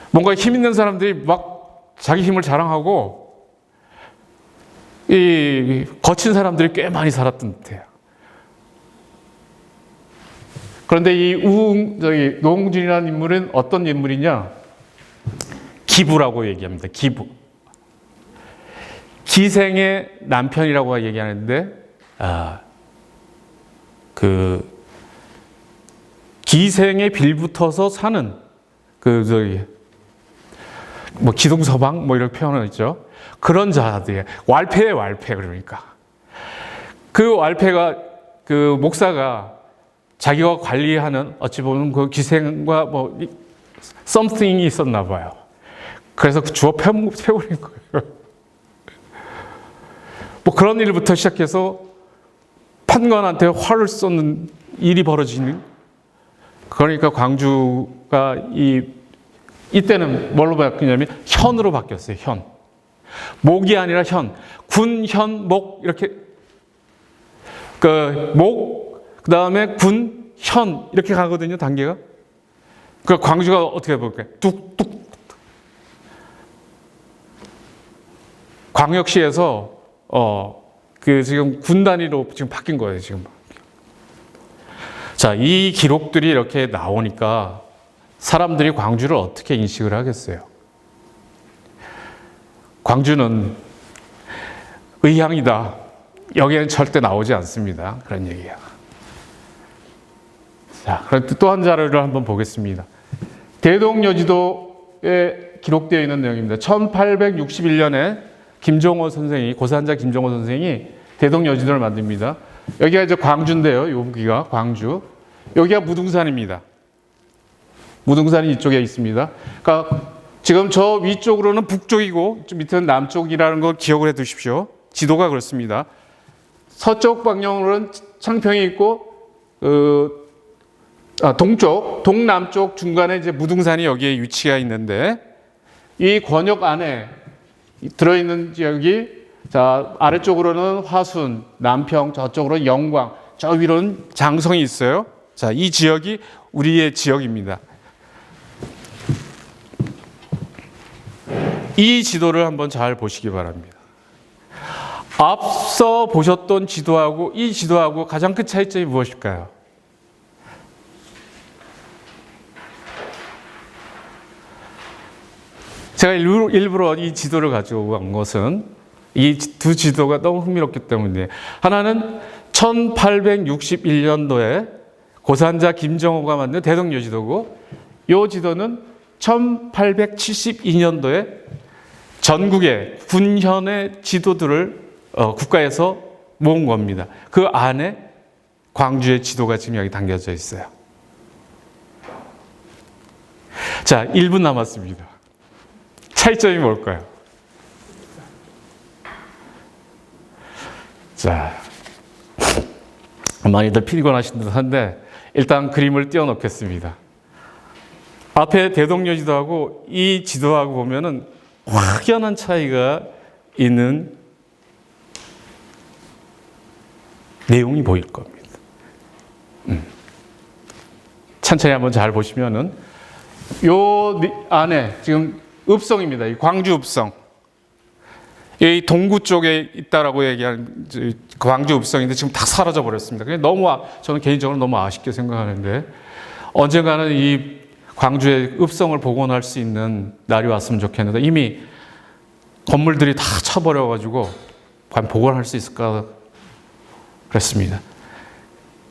뭔가 힘 있는 사람들이 막 자기 힘을 자랑하고 이 거친 사람들이 꽤 많이 살았던 듯해요. 그런데 이 노홍준이라는 인물은 어떤 인물이냐? 기부라고 얘기합니다. 기부. 기생의 남편이라고 얘기하는데, 기생에 빌붙어서 사는 기동서방 이렇게 표현을 했죠. 그런 자들이에요. 왈패의 왈패, 그러니까. 그 왈패가, 그 목사가 자기가 관리하는 어찌 보면 그 기생과 something이 있었나 봐요. 그래서 주워 패버린 거예요. 그런 일부터 시작해서 판관한테 활을 쏘는 일이 벌어지는, 그러니까 광주가 이때는 뭘로 바뀌냐면 현으로 바뀌었어요. 현. 목이 아니라 현. 군, 현, 목 이렇게 목, 그 다음에 군, 현 이렇게 가거든요. 단계가. 그 광주가 어떻게 볼까요? 뚝뚝. 광역시에서 그 지금 군 단위로 지금 바뀐 거예요. 지금. 자, 이 기록들이 이렇게 나오니까 사람들이 광주를 어떻게 인식을 하겠어요? 광주는 의향이다. 여기에는 절대 나오지 않습니다. 그런 얘기야. 자, 그럼 또 한 자료를 한번 보겠습니다. 대동여지도에 기록되어 있는 내용입니다. 1861년에 김종호 선생이, 고산자 김종호 선생이 대동여지도를 만듭니다. 여기가 이제 광주인데요. 여기가 광주. 여기가 무등산입니다. 무등산이 이쪽에 있습니다. 그러니까 지금 저 위쪽으로는 북쪽이고 좀 밑에는 남쪽이라는 걸 기억을 해 두십시오. 지도가 그렇습니다. 서쪽 방향으로는 창평이 있고 동쪽, 동남쪽 중간에 이제 무등산이 여기에 위치가 있는데 이 권역 안에 들어있는 지역이 자 아래쪽으로는 화순, 남평, 저쪽으로는 영광, 저 위로는 장성이 있어요. 자, 이 지역이 우리의 지역입니다. 이 지도를 한번 잘 보시기 바랍니다. 앞서 보셨던 지도하고 이 지도하고 가장 큰 차이점이 무엇일까요? 제가 일부러 이 지도를 가지고 온 것은 이 두 지도가 너무 흥미롭기 때문에 하나는 1861년도에 고산자 김정호가 만든 대동여지도고 이 지도는 1872년도에 전국의 군현의 지도들을 국가에서 모은 겁니다. 그 안에 광주의 지도가 지금 여기 담겨져 있어요. 자, 1분 남았습니다. 차이점이 뭘까요? 자, 많이들 피곤하신 듯한데 일단 그림을 띄워놓겠습니다. 앞에 대동여지도하고 이 지도하고 보면은 확연한 차이가 있는 내용이 보일 겁니다. 천천히 한번 잘 보시면은 요 안에 지금 읍성입니다. 이 광주 읍성. 이 동구 쪽에 있다라고 얘기하는 광주 읍성인데 지금 다 사라져 버렸습니다. 저는 개인적으로 너무 아쉽게 생각하는데 언젠가는 이 광주의 읍성을 복원할 수 있는 날이 왔으면 좋겠는데 이미 건물들이 다 쳐버려가지고 과연 복원할 수 있을까 그랬습니다.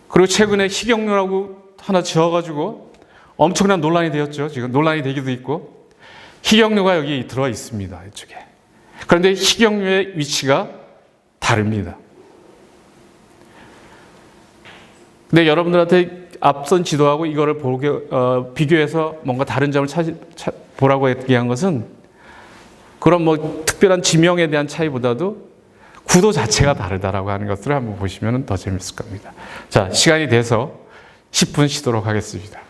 그리고 최근에 희경로라고 하나 지어가지고 엄청난 논란이 되었죠. 지금 논란이 되기도 있고 희경로가 여기 들어와 있습니다. 이쪽에. 그런데 희경로의 위치가 다릅니다. 근데 여러분들한테 앞선 지도하고 이거를 비교해서 뭔가 다른 점을 보라고 얘기한 것은 그런 뭐 특별한 지명에 대한 차이보다도 구도 자체가 다르다라고 하는 것들을 한번 보시면 더 재밌을 겁니다. 자, 시간이 돼서 10분 쉬도록 하겠습니다.